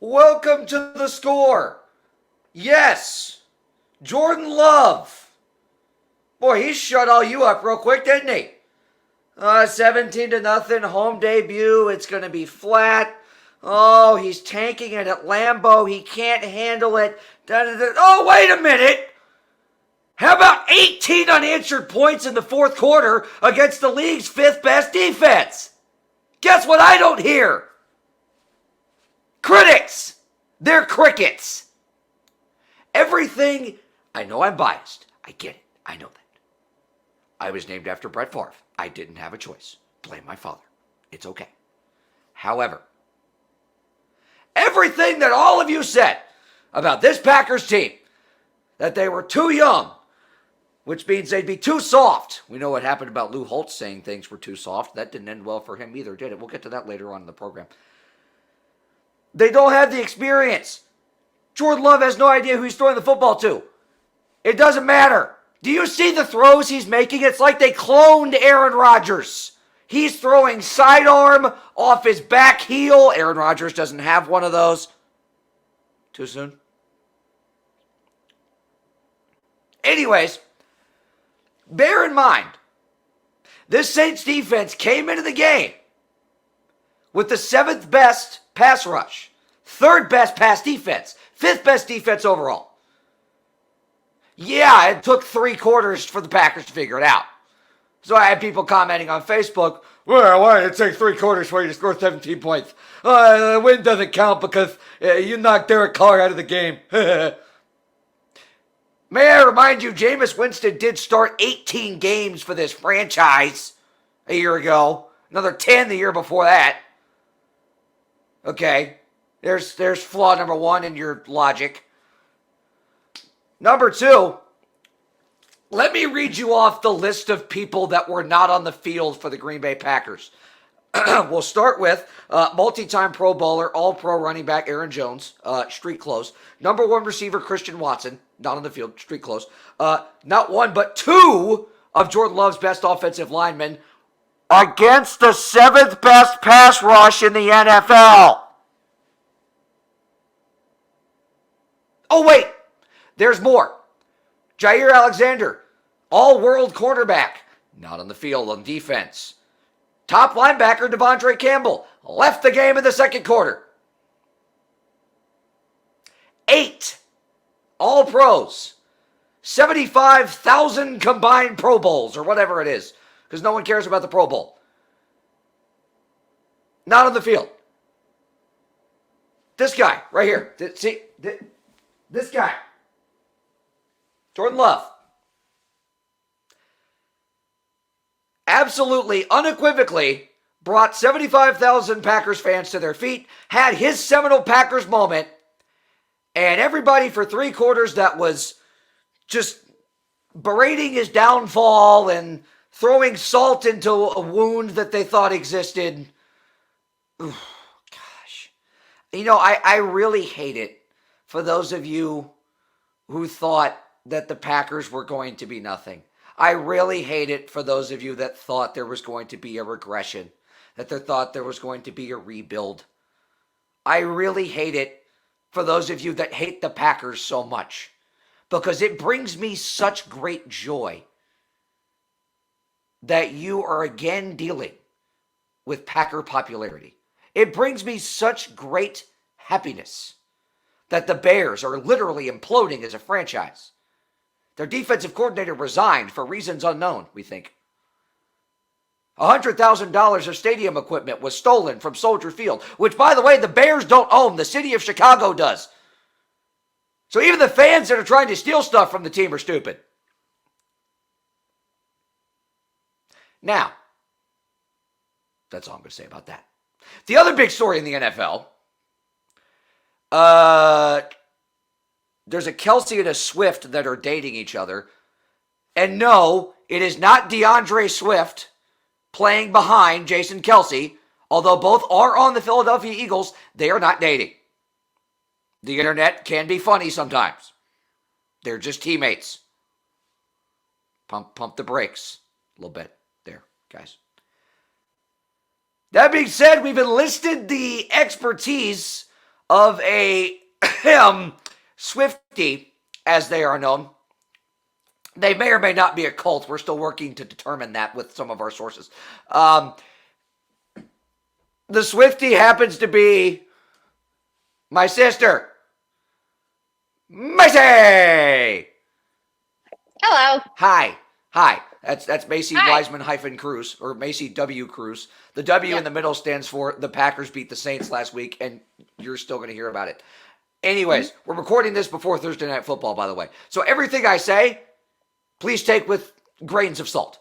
Welcome to the score. Yes, Jordan Love. Boy, he shut all you up real quick, didn't he? 17-0 home debut. It's going to be flat. Oh, he's tanking it at Lambeau. He can't handle it. Oh, wait a minute. How about 18 unanswered points in the fourth quarter against the league's fifth best defense? Guess what I don't hear? Critics. They're crickets. Everything, I know I'm biased. I get it. I know that. I was named after Brett Favre. I didn't have a choice. Blame my father. It's okay. However, everything that all of you said about this Packers team, that they were too young, which means they'd be too soft. We know what happened about Lou Holtz saying things were too soft. That didn't end well for him either, did it? We'll get to that later on in the program. They don't have the experience. Jordan Love has no idea who he's throwing the football to. It doesn't matter. Do you see the throws he's making? It's like they cloned Aaron Rodgers. He's throwing sidearm off his back heel. Aaron Rodgers doesn't have one of those. Too soon? Anyways, bear in mind, this Saints defense came into the game with the 7th best pass rush, 3rd best pass defense, 5th best defense overall. Yeah, it took 3 quarters for the Packers to figure it out. So I had people commenting on Facebook, well, why did it take 3 quarters for you to score 17 points? The win doesn't count because you knocked Derek Carr out of the game. May I remind you, Jameis Winston did start 18 games for this franchise a year ago. Another 10 the year before that. Okay, there's flaw number 1 in your logic. Number 2, let me read you off the list of people that were not on the field for the Green Bay Packers. We'll start with multi-time Pro Bowler, All-Pro running back Aaron Jones, street close. Number 1 receiver Christian Watson, not on the field, street close. Not 1, but 2 of Jordan Love's best offensive linemen against the 7th best pass rush in the NFL. Oh, wait. There's more. Jair Alexander, all-world cornerback, not on the field on defense. Top linebacker Devondre Campbell left the game in the second quarter. 8 all-pros, 75,000 combined Pro Bowls, or whatever it is, because no one cares about the Pro Bowl. Not on the field. This guy, right here. See? This guy. Jordan Love. Absolutely, unequivocally brought 75,000 Packers fans to their feet, had his seminal Packers moment, and everybody for 3 quarters that was just berating his downfall and throwing salt into a wound that they thought existed. Ooh, gosh. You know, I really hate it for those of you who thought that the Packers were going to be nothing. I really hate it for those of you that thought there was going to be a regression, that they thought there was going to be a rebuild. I really hate it for those of you that hate the Packers so much, because it brings me such great joy that you are again dealing with Packer popularity. It brings me such great happiness that the Bears are literally imploding as a franchise. Their defensive coordinator resigned for reasons unknown, we think. $100,000 of stadium equipment was stolen from Soldier Field, which, by the way, the Bears don't own. The city of Chicago does. So even the fans that are trying to steal stuff from the team are stupid. Now, that's all I'm going to say about that. The other big story in the NFL, there's a Kelce and a Swift that are dating each other. And no, it is not DeAndre Swift playing behind Jason Kelce. Although both are on the Philadelphia Eagles, they are not dating. The internet can be funny sometimes. They're just teammates. Pump the brakes a little bit there, guys. That being said, we've enlisted the expertise of a Swiftie, as they are known. They may or may not be a cult. We're still working to determine that with some of our sources. The Swiftie happens to be my sister, Macey. Hello. Hi. That's Macey Wiseman Crews, or Macey W. Crews. The W in the middle stands for the Packers beat the Saints last week, and you're still going to hear about it. Anyways, we're recording this before Thursday Night Football, by the way. So everything I say, please take with grains of salt.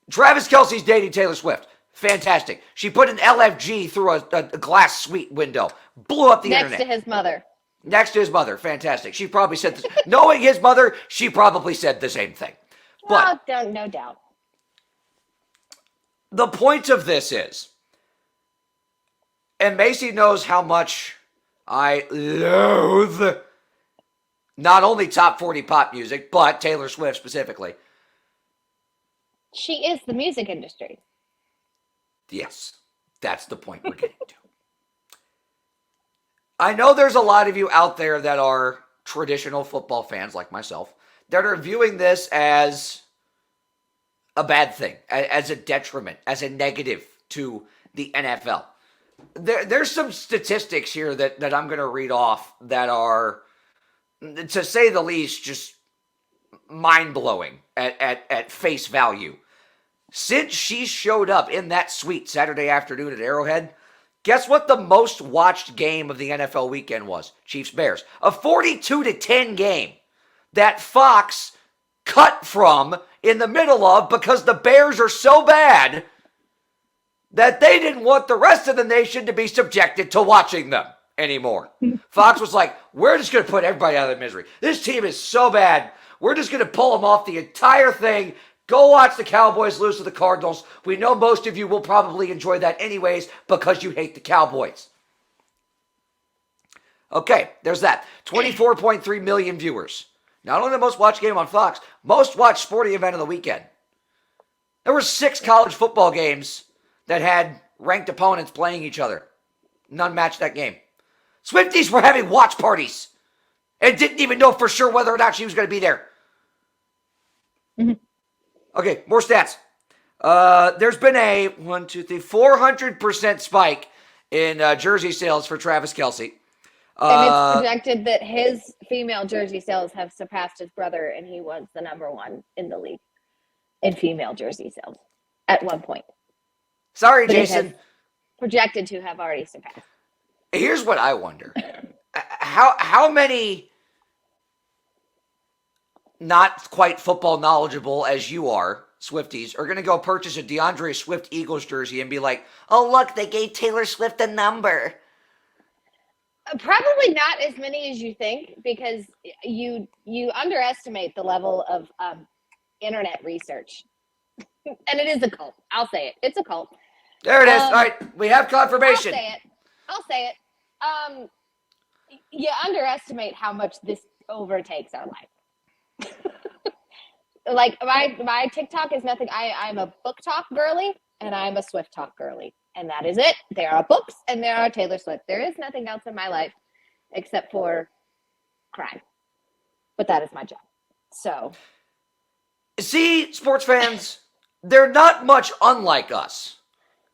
Travis Kelce's dating Taylor Swift. Fantastic. She put an LFG through a glass suite window. Blew up the internet. Next to his mother. Next to his mother. Fantastic. She probably said this. Knowing his mother, she probably said the same thing. But no doubt. The point of this is, and Macey knows how much I loathe not only top 40 pop music, but Taylor Swift specifically. She is the music industry. Yes, that's the point we're getting to. I know there's a lot of you out there that are traditional football fans like myself that are viewing this as a bad thing, as a detriment, as a negative to the NFL. There's some statistics here that I'm going to read off that are, to say the least, just mind-blowing at face value. Since she showed up in that suite Saturday afternoon at Arrowhead, guess what the most watched game of the NFL weekend was? Chiefs-Bears. A 42-10 game that Fox cut from in the middle of because the Bears are so bad that they didn't want the rest of the nation to be subjected to watching them anymore. Fox was like, we're just going to put everybody out of their misery. This team is so bad, we're just going to pull them off the entire thing. Go watch the Cowboys lose to the Cardinals. We know most of you will probably enjoy that anyways because you hate the Cowboys. Okay, there's that. 24.3 million viewers. Not only the most watched game on Fox, most watched sporting event of the weekend. There were 6 college football games that had ranked opponents playing each other. None matched that game. Swifties were having watch parties and didn't even know for sure whether or not she was going to be there. Mm-hmm. Okay, more stats. There's been a 400% spike in jersey sales for Travis Kelce. And it's projected that his female jersey sales have surpassed his brother, and he was the number one in the league in female jersey sales at one point. Sorry, but Jason. Projected to have already surpassed. Here's what I wonder. How many not quite football knowledgeable as you are, Swifties, are going to go purchase a DeAndre Swift Eagles jersey and be like, oh, look, they gave Taylor Swift a number? Probably not as many as you think, because you underestimate the level of internet research. And it is a cult. I'll say it. It's a cult. There it is. All right. We have confirmation. I'll say it. You underestimate how much this overtakes our life. Like my TikTok is nothing. I'm a book talk girly and I'm a Swift talk girly. And that is it. There are books and there are Taylor Swift. There is nothing else in my life except for crime. But that is my job. So. See, sports fans, they're not much unlike us.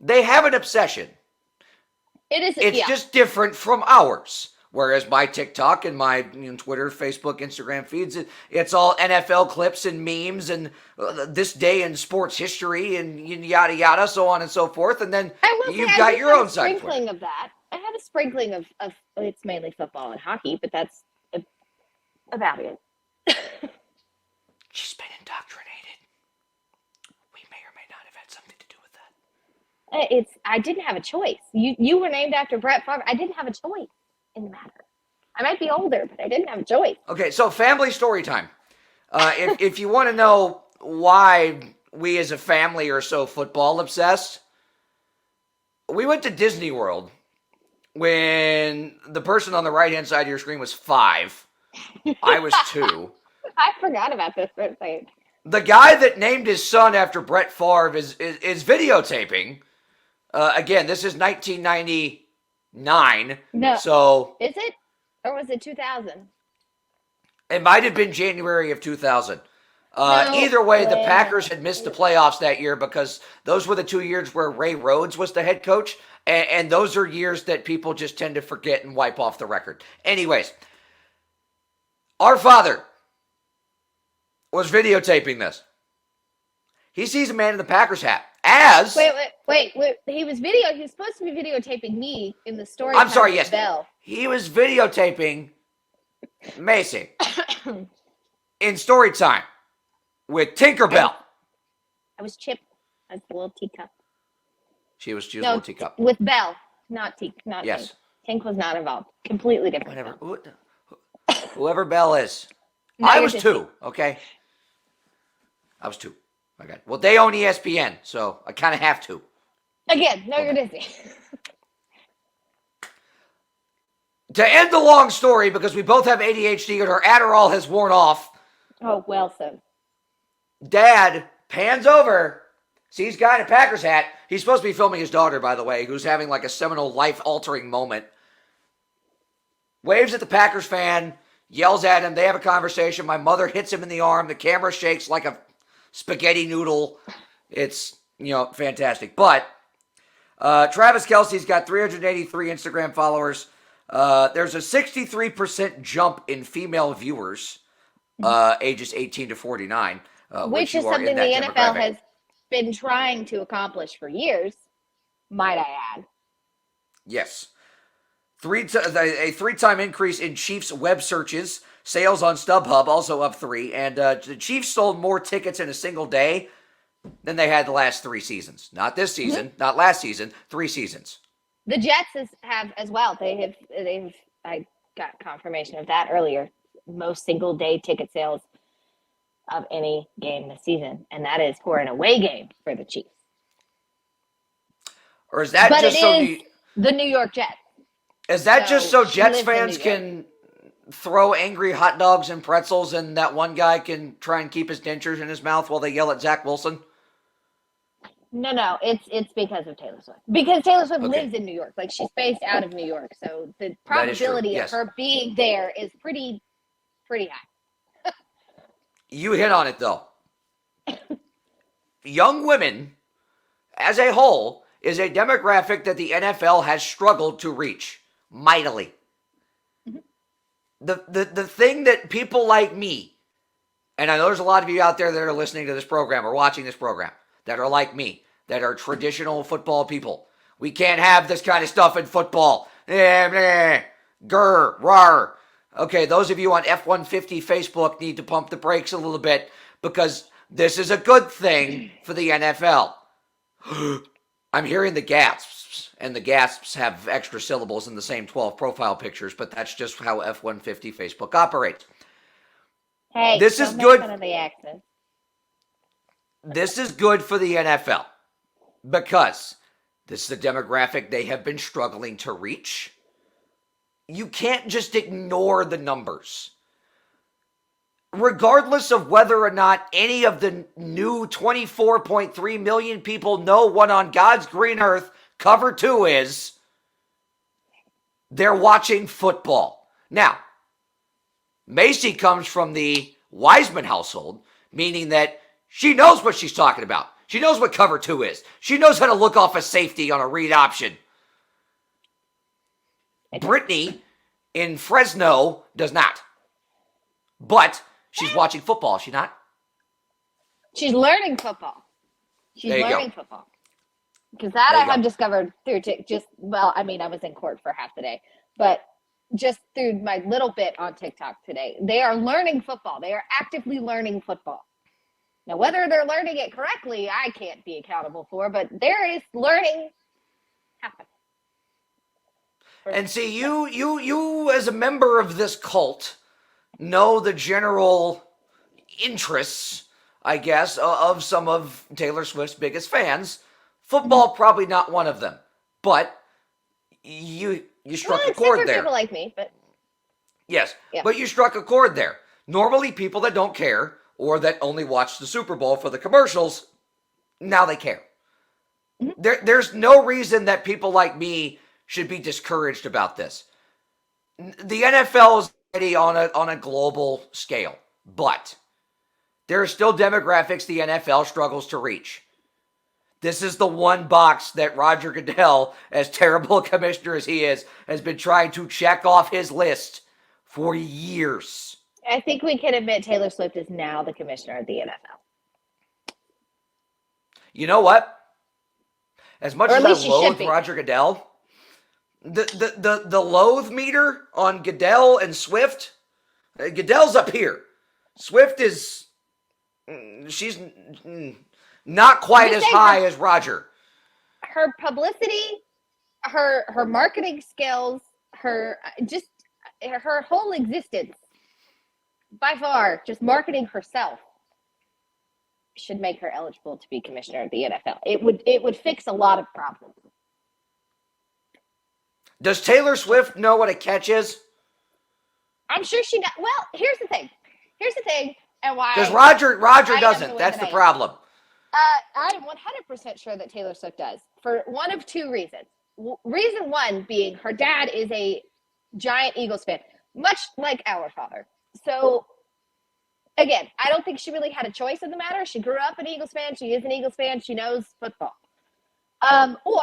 They have an obsession. It's just different from ours. Whereas my TikTok and my Twitter, Facebook, Instagram feeds, it's all NFL clips and memes and this day in sports history and yada yada, so on and so forth. And then you've got your own side. Sprinkling of that. I have a sprinkling of it's mainly football and hockey, but that's about it. She's been indoctrinated. We may or may not have had something to do with that. I didn't have a choice. You were named after Brett Favre. I didn't have a choice in the matter. I might be older, but I didn't have a choice. Okay, so family story time. If you want to know why we as a family are so football obsessed, we went to Disney World when the person on the right-hand side of your screen was 5. I was 2. I forgot about this thing. The guy that named his son after Brett Favre is videotaping. Again, this is 1999. 2009. No. So Is it? Or was it 2000? it might have been January of 2000. No Either way, the way. Packers had missed the playoffs that year because those were the 2 years where Ray Rhodes was the head coach. And those are years that people just tend to forget and wipe off the record. Anyways, our father was videotaping this. He sees a man in the Packers hat. Wait. He was supposed to be videotaping me in the story. I'm sorry, yes. Bell. He was videotaping Macey in story time with Tinkerbell. I was Chip as the little teacup. She was a little teacup. With Bell, not Tink. Yes. Tink was not involved. Completely different. Whatever. Whoever Bell is. No, I was 2, okay? I was 2. Okay. Well, they own ESPN, so I kind of have to. Again, no, you're Disney. To end the long story, because we both have ADHD and our Adderall has worn off. Oh, well said. Dad pans over, sees guy in a Packers hat. He's supposed to be filming his daughter, by the way, who's having like a seminal life-altering moment. Waves at the Packers fan, yells at him. They have a conversation. My mother hits him in the arm. The camera shakes like a spaghetti noodle. It's, fantastic. But Travis Kelce's got 383 Instagram followers. There's a 63% jump in female viewers, ages 18 to 49. Which is something the NFL has been trying to accomplish for years, might I add. Yes. A 3-time increase in Chiefs web searches. Sales on StubHub also up 3. And the Chiefs sold more tickets in a single day than they had the last 3 seasons. Not this season, not last season, 3 seasons. The Jets have as well. I got confirmation of that earlier. Most single day ticket sales of any game this season, and that is for an away game for the Chiefs. Or is that the New York Jets? Is that just so Jets fans can throw angry hot dogs and pretzels and that one guy can try and keep his dentures in his mouth while they yell at Zach Wilson? No, it's because of Taylor Swift. Because Taylor Swift lives in New York. Like, she's based out of New York. So the probability of her being there is pretty high. You hit on it, though. Young women, as a whole, is a demographic that the NFL has struggled to reach mightily. Mm-hmm. The thing that people like me, and I know there's a lot of you out there that are listening to this program or watching this program that are like me, that are traditional football people. We can't have this kind of stuff in football. Grr, rar. Okay, those of you on F-150 Facebook need to pump the brakes a little bit because this is a good thing for the NFL. I'm hearing the gasps, and the gasps have extra syllables in the same 12 profile pictures, but that's just how F-150 Facebook operates. Hey, this is good. Fun of the accent. This is good for the NFL because this is a demographic they have been struggling to reach. You can't just ignore the numbers. Regardless of whether or not any of the new 24.3 million people know what on God's green earth cover 2 is, they're watching football. Now, Macey comes from the Wiseman household, meaning that she knows what she's talking about. She knows what cover 2 is. She knows how to look off a safety on a read option. Brittany in Fresno does not. But she's watching football, is she not? She's learning football. Football. Because that I have discovered through I was in court for half the day, but just through my little bit on TikTok today. They are learning football. They are actively learning football. Now, whether they're learning it correctly, I can't be accountable for, but there is learning happening. And see, you as a member of this cult know the general interests, I guess, of some of Taylor Swift's biggest fans. Football, probably not one of them. But you struck a chord there. People like me, but yes, yeah. But you struck a chord there. Normally, people that don't care or that only watch the Super Bowl for the commercials, now they care. Mm-hmm. There's no reason that people like me should be discouraged about this. The NFL is already on a global scale, but there are still demographics the NFL struggles to reach. This is the one box that Roger Goodell, as terrible a commissioner as he is, has been trying to check off his list for years. I think we can admit Taylor Swift is now the commissioner of the NFL. You know what? As much Or at as least I she should loathe be. Roger Goodell, the loathe meter on Goodell and Swift, Goodell's up here. Swift is, she's not quite as high as Roger. Her publicity, her marketing skills, her whole existence, by far, just marketing herself, should make her eligible to be commissioner of the NFL. It would fix a lot of problems. Does Taylor Swift know what a catch is? I'm sure she does. Well, here's the thing, and why. Because Roger doesn't. That's the problem. I'm 100% sure that Taylor Swift does, for one of two reasons. Reason one being her dad is a giant Eagles fan, much like our father. So, again, I don't think she really had a choice in the matter. She grew up an Eagles fan. She is an Eagles fan. She knows football. Or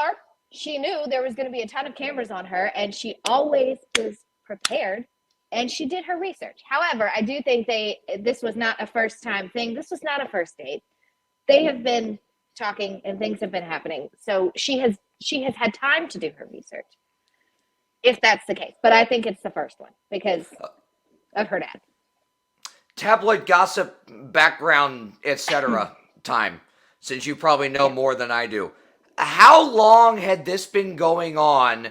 she knew there was going to be a ton of cameras on her, and she always is prepared, and she did her research. However, I do think this was not a first-time thing. This was not a first date. They have been talking, and things have been happening. So she has had time to do her research, if that's the case. But I think it's the first one because of her dad. Tabloid gossip, background, etc. time, since you probably know more than I do. How long had this been going on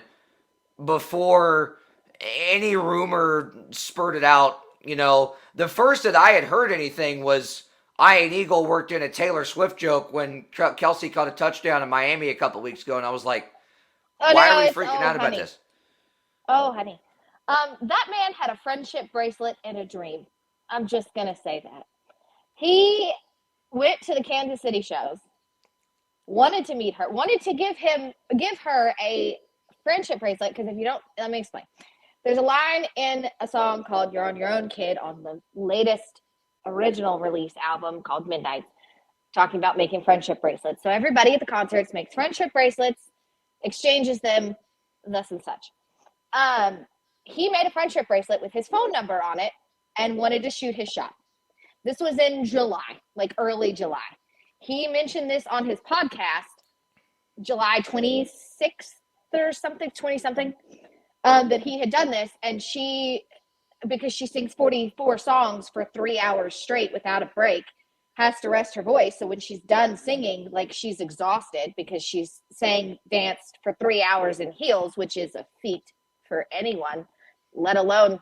before any rumor spurted out? You know, the first that I had heard anything was Ian Eagle worked in a Taylor Swift joke when Kelce caught a touchdown in Miami a couple weeks ago, and I was like, why are we freaking out about this? Oh, honey. That man had a friendship bracelet and a dream. I'm just going to say that. He went to the Kansas City shows, wanted to meet her, wanted to give her a friendship bracelet, because if you don't, let me explain. There's a line in a song called You're on Your Own, Kid, on the latest original release album called Midnight, talking about making friendship bracelets. So everybody at the concerts makes friendship bracelets, exchanges them, thus and such. He made a friendship bracelet with his phone number on it and wanted to shoot his shot. This was in July, like early July. He mentioned this on his podcast, July 26th or something, 20-something, that he had done this. And because she sings 44 songs for 3 hours straight without a break, has to rest her voice. So when she's done singing, like, she's exhausted because she's danced for 3 hours in heels, which is a feat for anyone, let alone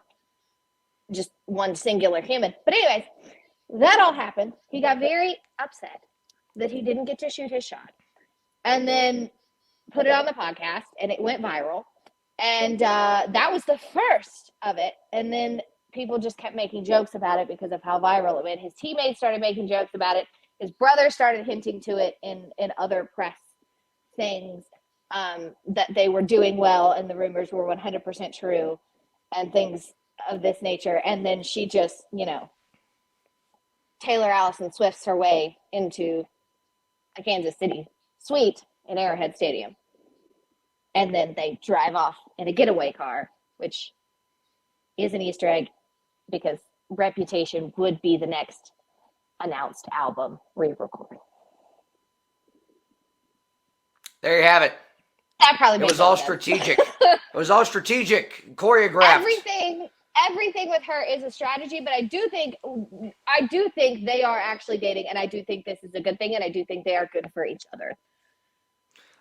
just one singular human. But anyways, that all happened. He got very upset that he didn't get to shoot his shot, and then put it on the podcast, and it went viral. And that was the first of it. And then people just kept making jokes about it because of how viral it went. His teammates started making jokes about it. His brother started hinting to it in other press things, that they were doing well and the rumors were 100% true and things of this nature. And then she just, Taylor Allison Swifts her way into a Kansas City suite in Arrowhead Stadium. And then they drive off in a getaway car, which is an Easter egg because Reputation would be the next announced album re-recording. There you have it. That probably it was all strategic. It was all strategic, choreographed. Everything with her is a strategy, but I do think they are actually dating, and I do think this is a good thing, and I do think they are good for each other.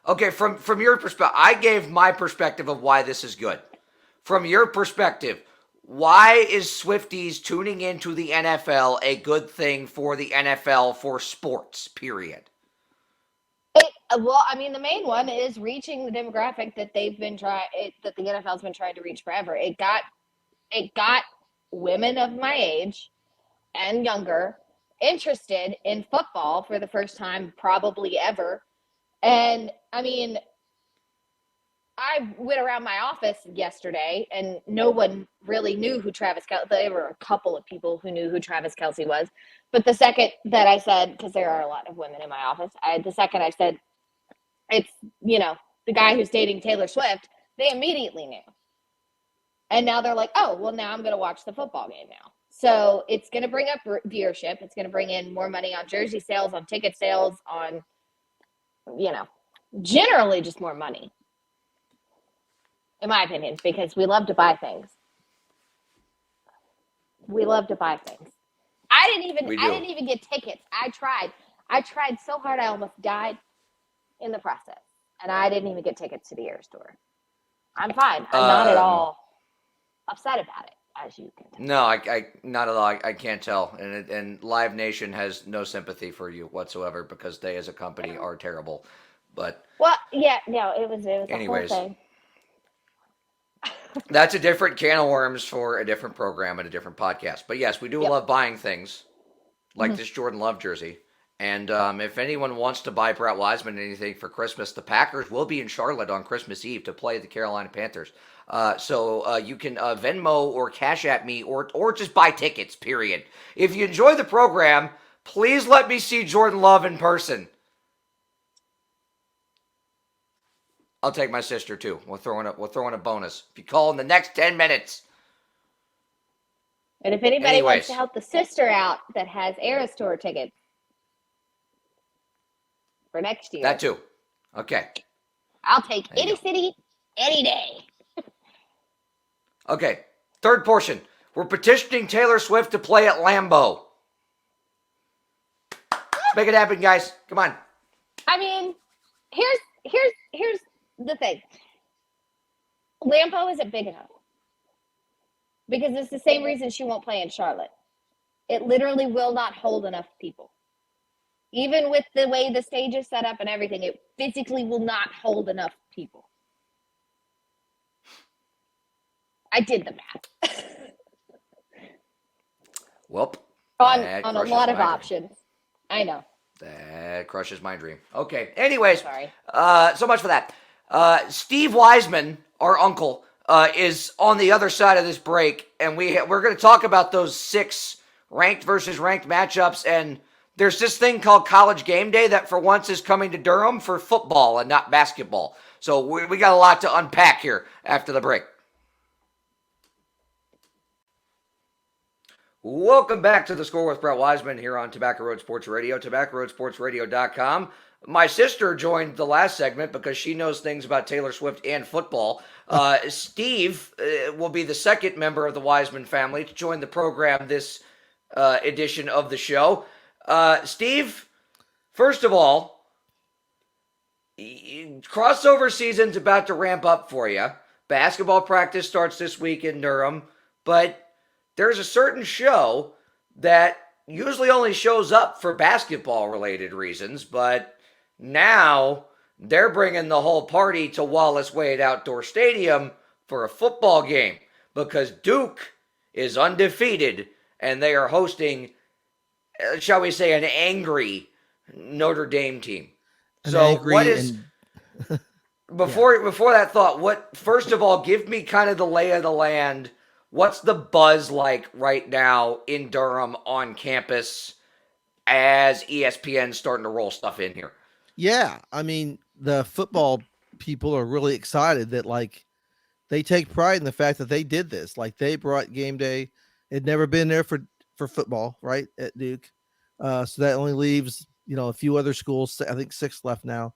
Okay, from your perspective, I gave my perspective of why this is good. From your perspective, why is Swifties tuning into the NFL a good thing for the NFL for sports, period? Well, I mean, the main one is reaching the demographic that that the NFL's been trying to reach forever. It got women of my age and younger interested in football for the first time probably ever. And I mean, I went around my office yesterday and no one really knew who Travis Kelce. There were a couple of people who knew who Travis Kelce was, but the second that I said, because there are a lot of women in my office, the second I said it's the guy who's dating Taylor Swift, they immediately knew, and now they're like, oh well, now I'm going to watch the football game now. So it's going to bring up viewership. It's going to bring in more money on jersey sales, on ticket sales, on generally just more money. In my opinion, because we love to buy things. We love to buy things. I didn't even get tickets. I tried so hard I almost died in the process. And I didn't even get tickets to the Air Store. I'm fine. I'm not at all upset about it, as you can tell. No, I not at all. I can't tell. And Live Nation has no sympathy for you whatsoever because they as a company are terrible. But yeah, no, it was anyways, a whole thing. That's a different can of worms for a different program and a different podcast. But yes, we do love buying things like this Jordan Love jersey. And if anyone wants to buy Brett Wiseman anything for Christmas, the Packers will be in Charlotte on Christmas Eve to play the Carolina Panthers. So you can Venmo or Cash App me or just buy tickets, period. If you enjoy the program, please let me see Jordan Love in person. I'll take my sister too. We'll throw in a bonus if you call in the next 10 minutes. And if anybody wants to help the sister out that has Eras Tour tickets for next year, that too. Okay. I'll take any city, any day. Okay. Third portion. We're petitioning Taylor Swift to play at Lambeau. Let's make it happen, guys. Come on. I mean, here's the thing. Lambeau isn't big enough. Because it's the same reason she won't play in Charlotte. It literally will not hold enough people. Even with the way the stage is set up and everything, it physically will not hold enough people. I did the math. Well, on a lot of options. I know. That crushes my dream. Okay. Anyways, sorry. So much for that. Steve Wiseman, our uncle, is on the other side of this break, and we're going to talk about those 6 ranked versus ranked matchups. And there's this thing called College Game Day that for once is coming to Durham for football and not basketball. So we got a lot to unpack here after the break. Welcome back to The Score with Brett Wiseman here on Tobacco Road Sports Radio, TobaccoRoadSportsRadio.com. My sister joined the last segment because she knows things about Taylor Swift and football. Steve will be the second member of the Wiseman family to join the program this edition of the show. Steve, first of all, crossover season's about to ramp up for you. Basketball practice starts this week in Durham, but there's a certain show that usually only shows up for basketball-related reasons, but now they're bringing the whole party to Wallace Wade Outdoor Stadium for a football game because Duke is undefeated and they are hosting, shall we say, an angry Notre Dame team. Before that thought, first of all, give me kind of the lay of the land. What's the buzz like right now in Durham on campus as ESPN's starting to roll stuff in here? Yeah, I mean, the football people are really excited that, like, they take pride in the fact that they did this. Like, they brought game day. It'd never been there for football, right, at Duke. So that only leaves, a few other schools. I think 6 left now.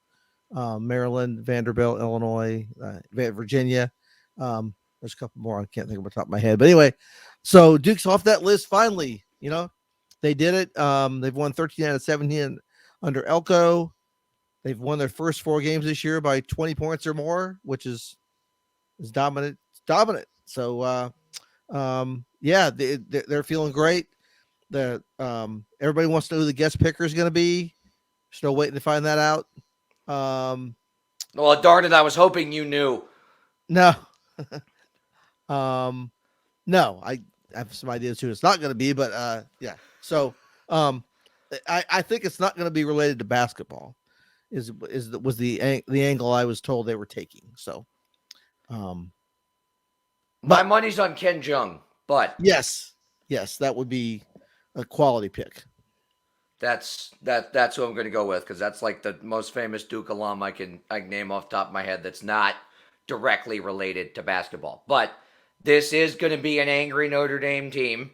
Maryland, Vanderbilt, Illinois, Virginia. There's a couple more I can't think of off the top of my head. But anyway, so Duke's off that list finally. They did it. They've won 13 out of 17 under Elko. They've won their first 4 games this year by 20 points or more, which is dominant. It's dominant. So, they're feeling great. Everybody wants to know who the guest picker is going to be. Still waiting to find that out. Well, darn it, I was hoping you knew. No. No, I have some ideas who it's not going to be, but yeah. So, I think it's not going to be related to basketball. Was the angle I was told they were taking. So, My money's on Ken Jeong, but yes, that would be a quality pick. That's who I'm going to go with because that's like the most famous Duke alum I can name off the top of my head that's not directly related to basketball. But this is going to be an angry Notre Dame team.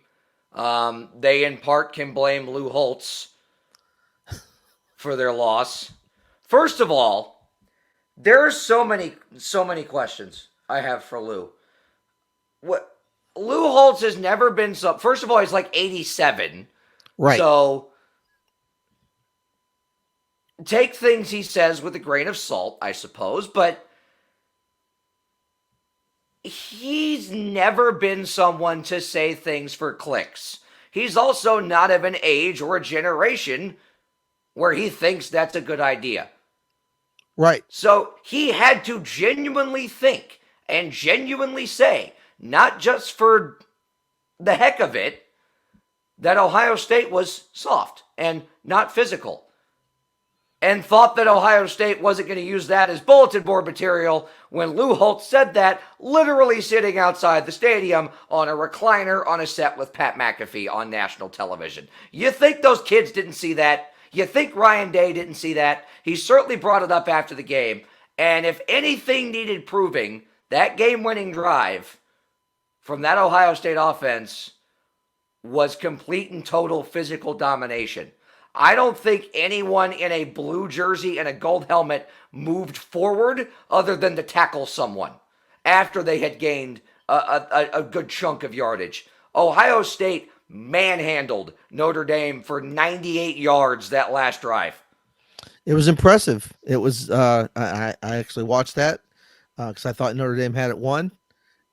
They in part can blame Lou Holtz for their loss. First of all, there are so many questions I have for Lou. What Lou Holtz has never been so. First of all, he's like 87, right? So take things he says with a grain of salt, I suppose, but he's never been someone to say things for clicks. He's also not of an age or a generation where he thinks that's a good idea. Right. So he had to genuinely think and genuinely say, not just for the heck of it, that Ohio State was soft and not physical. And thought that Ohio State wasn't going to use that as bulletin board material when Lou Holtz said that, literally sitting outside the stadium on a recliner on a set with Pat McAfee on national television. You think those kids didn't see that? You think Ryan Day didn't see that? He certainly brought it up after the game. And if anything needed proving, that game-winning drive from that Ohio State offense was complete and total physical domination. I don't think anyone in a blue jersey and a gold helmet moved forward other than to tackle someone after they had gained a good chunk of yardage. Ohio State manhandled Notre Dame for 98 yards that last drive. It was impressive. It was. I actually watched that because I thought Notre Dame had it won,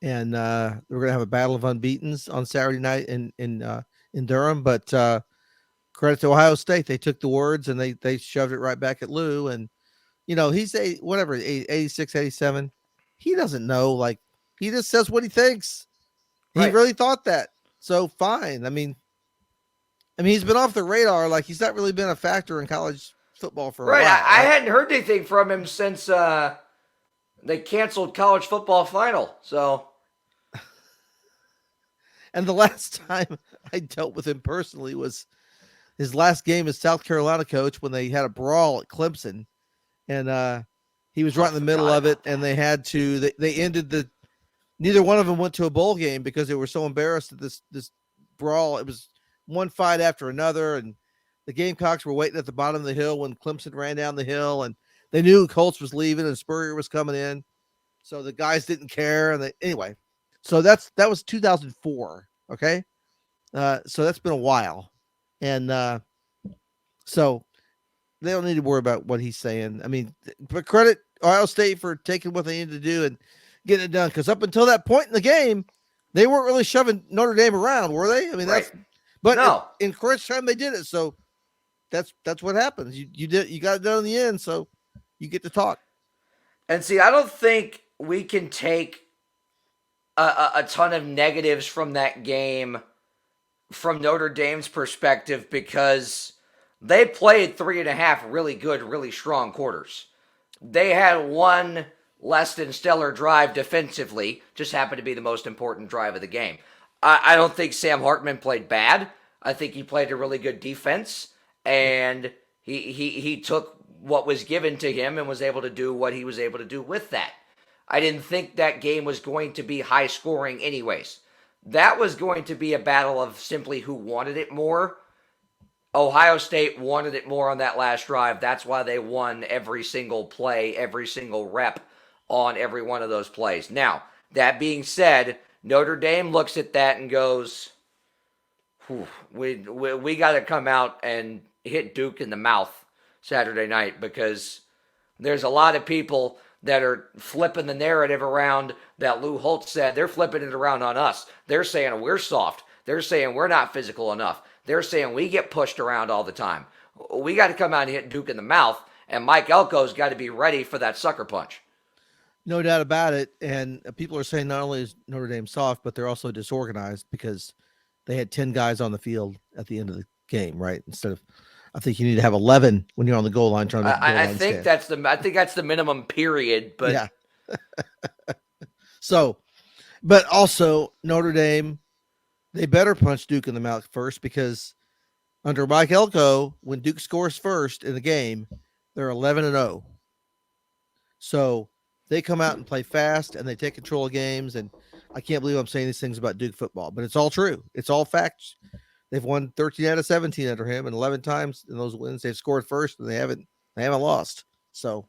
and we're going to have a battle of unbeatens on Saturday night in Durham. But credit to Ohio State, they took the words and they shoved it right back at Lou. And he's 86, 87. He doesn't know. Like, he just says what he thinks. He really thought that. So fine. I mean, he's been off the radar. Like, he's not really been a factor in college football for a while. I hadn't heard anything from him since they canceled college football final. So, and the last time I dealt with him personally was his last game as South Carolina coach when they had a brawl at Clemson, and he was right in the middle of it, and they had to. They ended neither one of them went to a bowl game because they were so embarrassed at this brawl. It was one fight after another, and the Gamecocks were waiting at the bottom of the hill when Clemson ran down the hill, and they knew Colts was leaving and Spurrier was coming in, so the guys didn't care. And anyway, so that was 2004. Okay, so that's been a while, and so they don't need to worry about what he's saying. I mean, but credit Ohio State for taking what they needed to do and getting it done, because up until that point in the game, they weren't really shoving Notre Dame around, were they? I mean, in crunch time they did it. So that's what happens. You got it done in the end, so you get to talk. And see, I don't think we can take a ton of negatives from that game from Notre Dame's perspective, because they played 3.5 really good, really strong quarters. They had one less than stellar drive defensively, just happened to be the most important drive of the game. I don't think Sam Hartman played bad. I think he played a really good defense, and he took what was given to him and was able to do what he was able to do with that. I didn't think that game was going to be high scoring anyways. That was going to be a battle of simply who wanted it more. Ohio State wanted it more on that last drive. That's why they won every single play, every single rep on every one of those plays. Now, that being said, Notre Dame looks at that and goes, we got to come out and hit Duke in the mouth Saturday night, because there's a lot of people that are flipping the narrative around that Lou Holtz said. They're flipping it around on us. They're saying we're soft. They're saying we're not physical enough. They're saying we get pushed around all the time. We got to come out and hit Duke in the mouth, and Mike Elko's got to be ready for that sucker punch. No doubt about it. And people are saying not only is Notre Dame soft, but they're also disorganized because they had 10 guys on the field at the end of the game, right? Instead of, I think you need to have 11 when you're on the goal line trying to. I think that's the minimum period, but yeah. So, but also Notre Dame, they better punch Duke in the mouth first because under Mike Elko, when Duke scores first in the game, they're 11-0. So they come out and play fast and they take control of games. And I can't believe I'm saying these things about Duke football, but it's all true. It's all facts. They've won 13 out of 17 under him, and 11 times in those wins they've scored first, and they haven't lost. So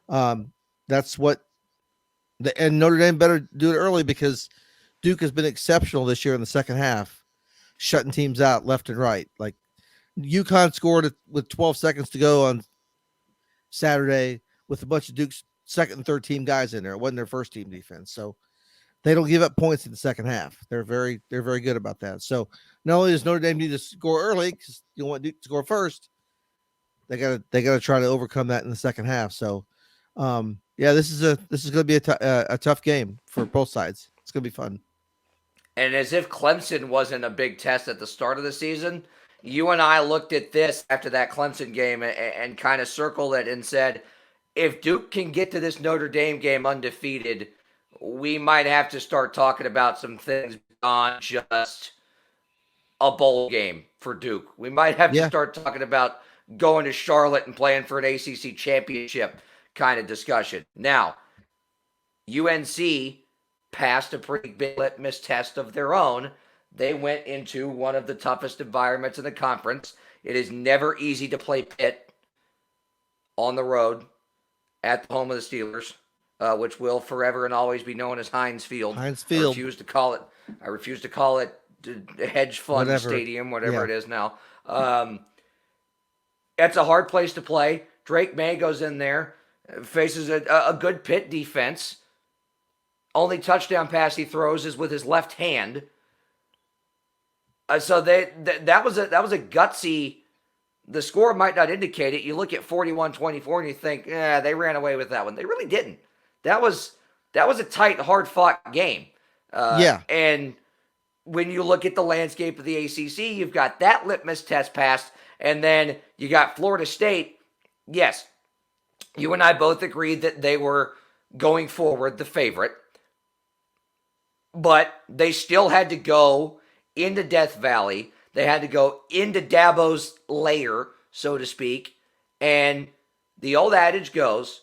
that's what. And Notre Dame better do it early because Duke has been exceptional this year in the second half, shutting teams out left and right. Like UConn scored with 12 seconds to go on Saturday with a bunch of Duke's second and third team guys in there. It wasn't their first team defense, so they don't give up points in the second half. They're very good about that. So not only does Notre Dame need to score early because you want Duke to score first, they gotta try to overcome that in the second half. So this is going to be a tough game for both sides. It's going to be fun. And as if Clemson wasn't a big test at the start of the season, you and I looked at this after that Clemson game and kind of circled it and said, if Duke can get to this Notre Dame game undefeated, we might have to start talking about some things beyond just a bowl game for Duke. We might have to start talking about going to Charlotte and playing for an ACC championship kind of discussion. Now, UNC passed a pretty big litmus test of their own. They went into one of the toughest environments in the conference. It is never easy to play Pitt on the road at the home of the Steelers, which will forever and always be known as Heinz Field. Heinz Field. I refuse to call it Hedge Fund Stadium, whatever it is now. That's a hard place to play. Drake May goes in there, faces a good Pitt defense. Only touchdown pass he throws is with his left hand. So that was a gutsy. The score might not indicate it. You look at 41-24 and you think, they ran away with that one. They really didn't. That was a tight, hard-fought game. And when you look at the landscape of the ACC, you've got that litmus test passed, and then you got Florida State. Yes, you and I both agreed that they were going forward the favorite, but they still had to go into Death Valley. They had to go into Dabo's lair, so to speak. And the old adage goes,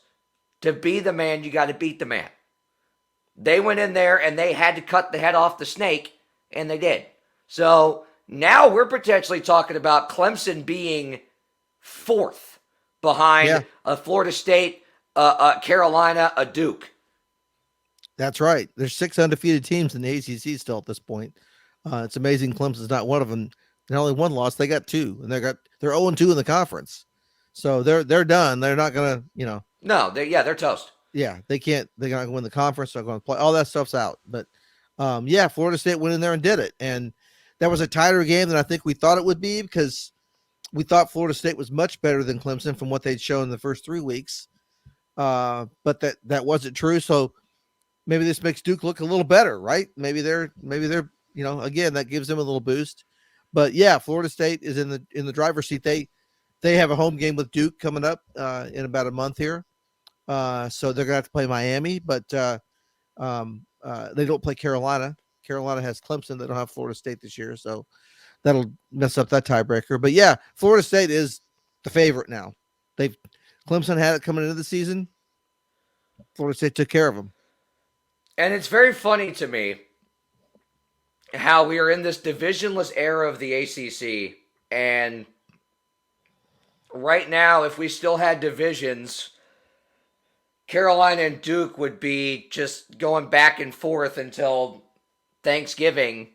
to be the man, you got to beat the man. They went in there and they had to cut the head off the snake, and they did. So now we're potentially talking about Clemson being fourth behind a Florida State, a Carolina, a Duke. That's right. There's 6 undefeated teams in the ACC still at this point. It's amazing Clemson's not one of them. Not only one loss, they got 2, and they're 0-2 in the conference. So they're done. They're not gonna, No, they're toast. Yeah, they can't. They're not going to win the conference. They're going to play. All that stuff's out. But Florida State went in there and did it, and that was a tighter game than I think we thought it would be because we thought Florida State was much better than Clemson from what they'd shown in the first 3 weeks. But that wasn't true. So maybe this makes Duke look a little better, right? Maybe they're again, that gives them a little boost. But Florida State is in the driver's seat. They have a home game with Duke coming up in about a month here. So they're gonna have to play Miami, but they don't play Carolina. Carolina has Clemson. They don't have Florida State this year, so that'll mess up that tiebreaker. But Florida State is the favorite now. Clemson had it coming into the season. Florida State took care of them. And it's very funny to me how we are in this divisionless era of the ACC, and right now, if we still had divisions, Carolina and Duke would be just going back and forth until Thanksgiving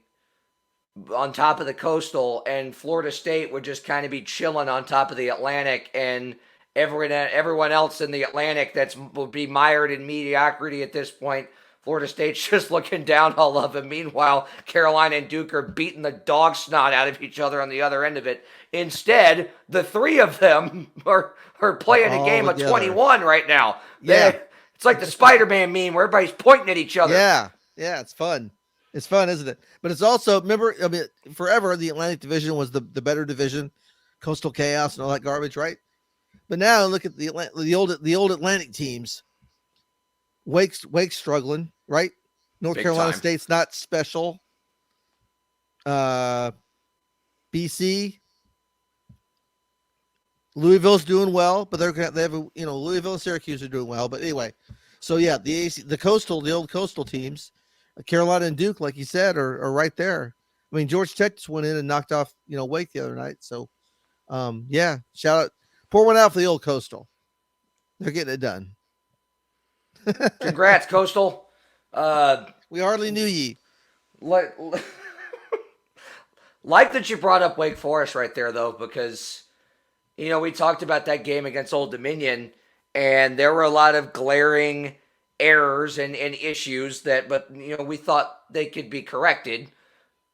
on top of the Coastal, and Florida State would just kind of be chilling on top of the Atlantic, and everyone else in the Atlantic would be mired in mediocrity at this point. Florida State's just looking down all of it. Meanwhile, Carolina and Duke are beating the dog snot out of each other on the other end of it. Instead, the 3 of them are playing a game together. Of 21 right now. It's like the Spider-Man meme where everybody's pointing at each other. Yeah, it's fun. It's fun, isn't it? But it's also, remember, forever the Atlantic Division was the better division, Coastal Chaos and all that garbage, right? But now look at the old Atlantic teams. Wake's struggling, right? North Big Carolina time. State's not special. BC, Louisville's doing well, but they have Louisville and Syracuse are doing well. But anyway, so yeah, the old coastal teams, Carolina and Duke, like you said, are right there. I mean, Georgia Tech just went in and knocked off Wake the other night. So yeah, shout out, pour one out for the old coastal. They're getting it done. Congrats, Coastal. We hardly knew ye. Like that you brought up Wake Forest right there, though, because we talked about that game against Old Dominion, and there were a lot of glaring errors and issues but we thought they could be corrected.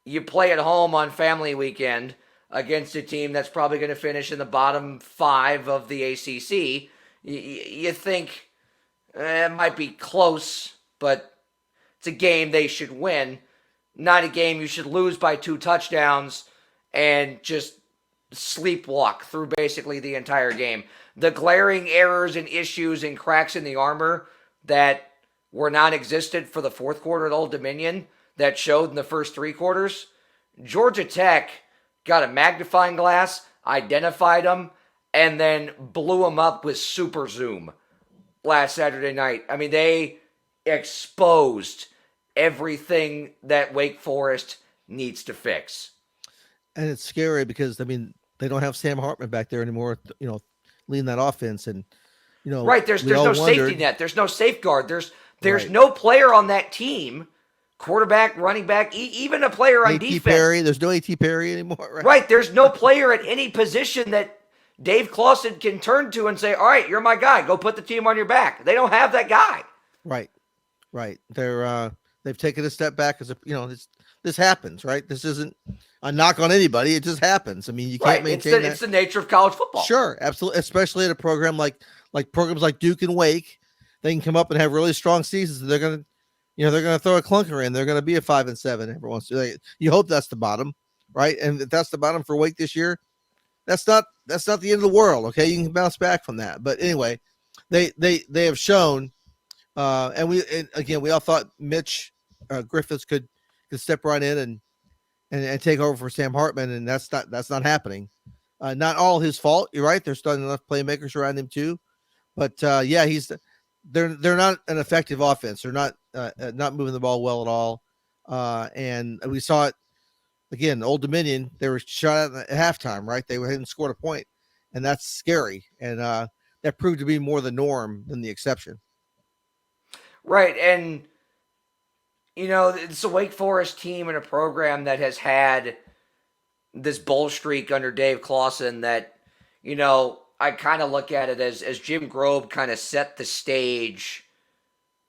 You play at home on family weekend against a team that's probably going to finish in the bottom 5 of the ACC. You think it might be close, but it's a game they should win, not a game you should lose by 2 touchdowns and just sleepwalk through basically the entire game. The glaring errors and issues and cracks in the armor that were non-existent for the fourth quarter at Old Dominion that showed in the first 3 quarters, Georgia Tech got a magnifying glass, identified them, and then blew them up with super zoom last Saturday night. I mean, they exposed everything that Wake Forest needs to fix. And it's scary because, I mean, they don't have Sam Hartman back there anymore, leading that offense. And, right, there's no safety net. There's no safeguard. There's right. no player on that team, quarterback, running back, even a player on defense. Perry, there's no A.T. Perry anymore, right? Right, there's no player at any position that Dave Clawson can turn to and say, all right, you're my guy. Go put the team on your back. They don't have that guy. Right. They've taken a step back as this happens, right? This isn't a knock on anybody. It just happens. I mean, you can't maintain that. It's the nature of college football. Sure, absolutely. Especially at a program like programs like Duke and Wake, they can come up and have really strong seasons. They're gonna throw a clunker in. They're gonna be a 5-7 every once in a while. You hope that's the bottom, right? And if that's the bottom for Wake this year, that's not the end of the world. Okay, you can bounce back from that. But anyway, they have shown, and we all thought Mitch Griffiths could step right in and take over for Sam Hartman, and that's not happening. Not all his fault. You're right. There's starting enough playmakers around him too, but yeah, they're not an effective offense. They're not moving the ball well at all, and we saw it again. Old Dominion, they were shot at halftime. Right, they hadn't scored a point, and that's scary. And that proved to be more the norm than the exception. Right, and it's a Wake Forest team and a program that has had this bowl streak under Dave Clawson that, I kind of look at it as Jim Grobe kind of set the stage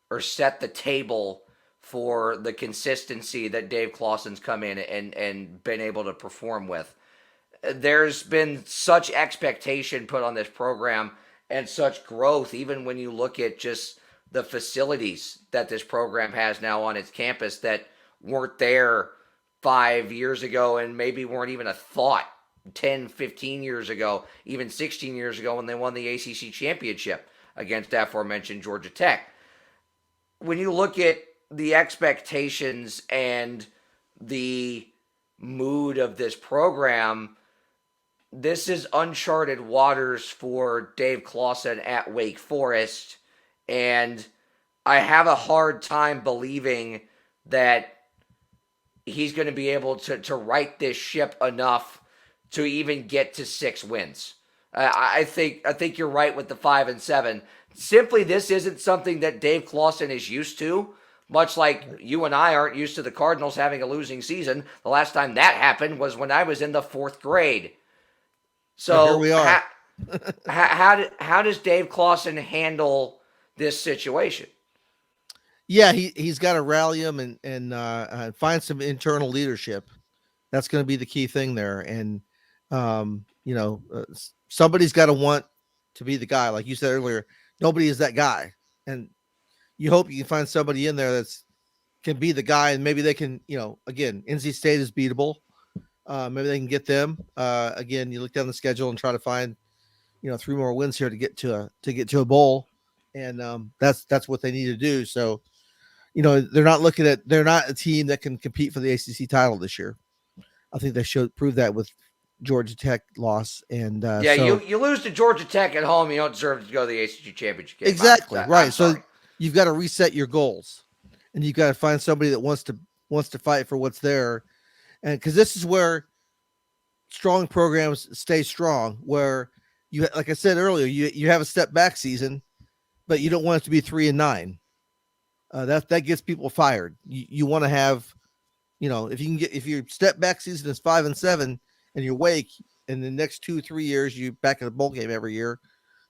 or set the table for the consistency that Dave Clawson's come in and been able to perform with. There's been such expectation put on this program and such growth, even when you look at just the facilities that this program has now on its campus that weren't there 5 years ago and maybe weren't even a thought 10, 15 years ago, even 16 years ago when they won the ACC championship against aforementioned Georgia Tech. When you look at the expectations and the mood of this program, this is uncharted waters for Dave Clawson at Wake Forest. And I have a hard time believing that he's going to be able to right this ship enough to even get to 6 wins. I think you're right with the 5-7. Simply, this isn't something that Dave Clawson is used to, much like you and I aren't used to the Cardinals having a losing season. The last time that happened was when I was in the 4th grade. So here we are. How does Dave Clawson handle this situation? Yeah, he's got to rally them and find some internal leadership. That's going to be the key thing there. And somebody's got to want to be the guy. Like you said earlier, nobody is that guy. And you hope you can find somebody in there can be the guy, and maybe they can, again, NC State is beatable. Maybe they can get them. Again, you look down the schedule and try to find, 3 more wins here to get to a bowl. And that's what they need to do. So, they're not a team that can compete for the ACC title this year. I think they proved that with Georgia Tech loss. And yeah, you lose to Georgia Tech at home, you don't deserve to go to the ACC championship game. Exactly, right. I'm sorry. So you've got to reset your goals, and you've got to find somebody that wants to fight for what's there, and because this is where strong programs stay strong. Where like I said earlier, you have a step back season, but you don't want it to be 3-9. That gets people fired. You want to have, if your step back season is 5-7 and you're wake, in the next 2-3 years you back in a bowl game every year,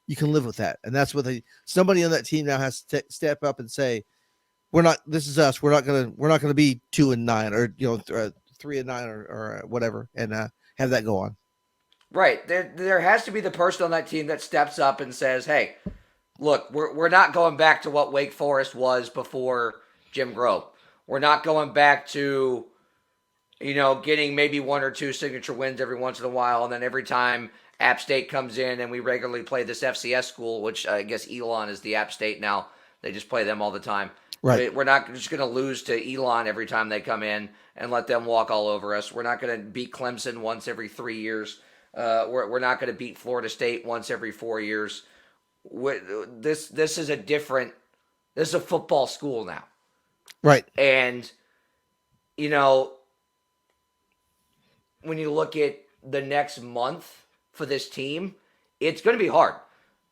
you can live with that. And that's what somebody on that team now has to step up and say, this is us. We're not gonna be 2-9 or 3-9 or whatever, and have that go on. Right. There has to be the person on that team that steps up and says, hey, look, we're not going back to what Wake Forest was before Jim Grove. We're not going back to, getting maybe 1 or 2 signature wins every once in a while, and then every time App State comes in and we regularly play this FCS school, which I guess Elon is the App State now. They just play them all the time. Right. We're not just going to lose to Elon every time they come in and let them walk all over us. We're not going to beat Clemson once every 3 years. We're not going to beat Florida State once every 4 years. This is a football school now. Right. And, when you look at the next month for this team, it's going to be hard.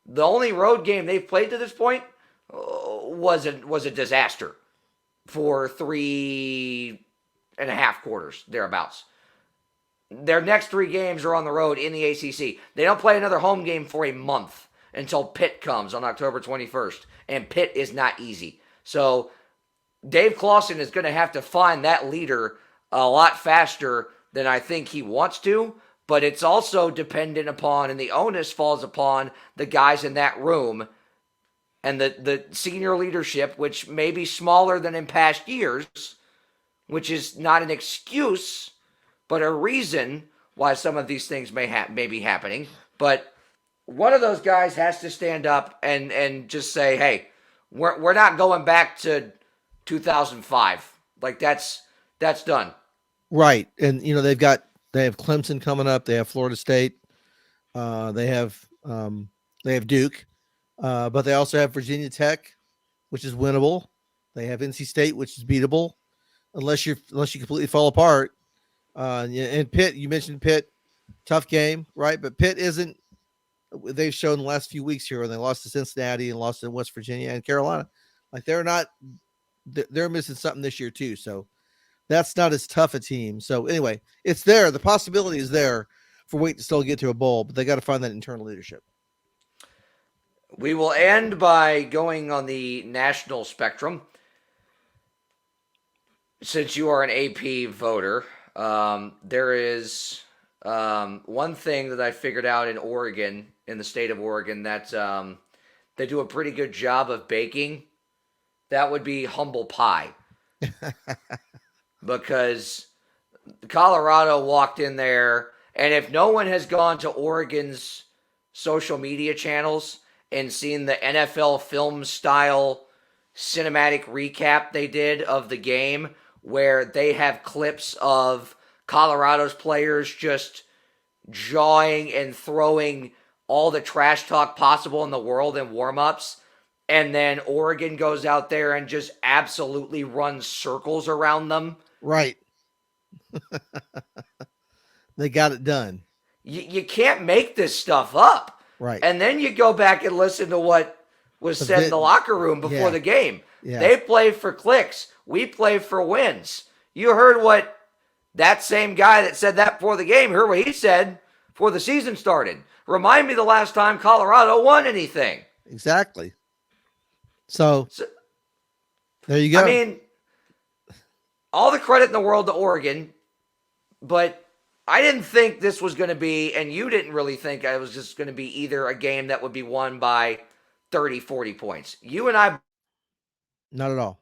The only road game they've played to this point was a disaster for 3.5 quarters, thereabouts. Their next 3 games are on the road in the ACC. They don't play another home game for a month until Pitt comes on October 21st, and Pitt is not easy. So Dave Clawson is going to have to find that leader a lot faster than I think he wants to, but it's also dependent upon, and the onus falls upon the guys in that room and the senior leadership, which may be smaller than in past years, which is not an excuse, but a reason why some of these things may be happening. But one of those guys has to stand up and just say, hey, we're not going back to 2005. Like that's done. Right. And they have Clemson coming up, they have Florida State, they have Duke, but they also have Virginia Tech, which is winnable. They have NC State, which is beatable, unless you completely fall apart. And Pitt, you mentioned Pitt, tough game, right? But Pitt isn't. They've shown the last few weeks here when they lost to Cincinnati and lost to West Virginia and Carolina, like they're missing something this year too. So that's not as tough a team. So anyway, it's there. The possibility is there for Wake to still get to a bowl, but they got to find that internal leadership. We will end by going on the national spectrum. Since you are an AP voter, there is one thing that I figured out in Oregon, in the state of Oregon, that they do a pretty good job of baking. That would be humble pie. Because Colorado walked in there, and if no one has gone to Oregon's social media channels and seen the NFL film style cinematic recap they did of the game, where they have clips of Colorado's players just jawing and throwing all the trash talk possible in the world in warm-ups, and then Oregon goes out there and just absolutely runs circles around them. Right. They got it done. You can't make this stuff up. Right. And then you go back and listen to what was said in the locker room before the game. Yeah. They play for clicks. We play for wins. You heard what that same guy that said that before the game, heard what he said before the season started. Remind me the last time Colorado won anything. Exactly. So there you go. I mean, all the credit in the world to Oregon, but I didn't think this was going to be, and you didn't really think it was just going to be either a game that would be won by 30, 40 points. You and I. Not at all.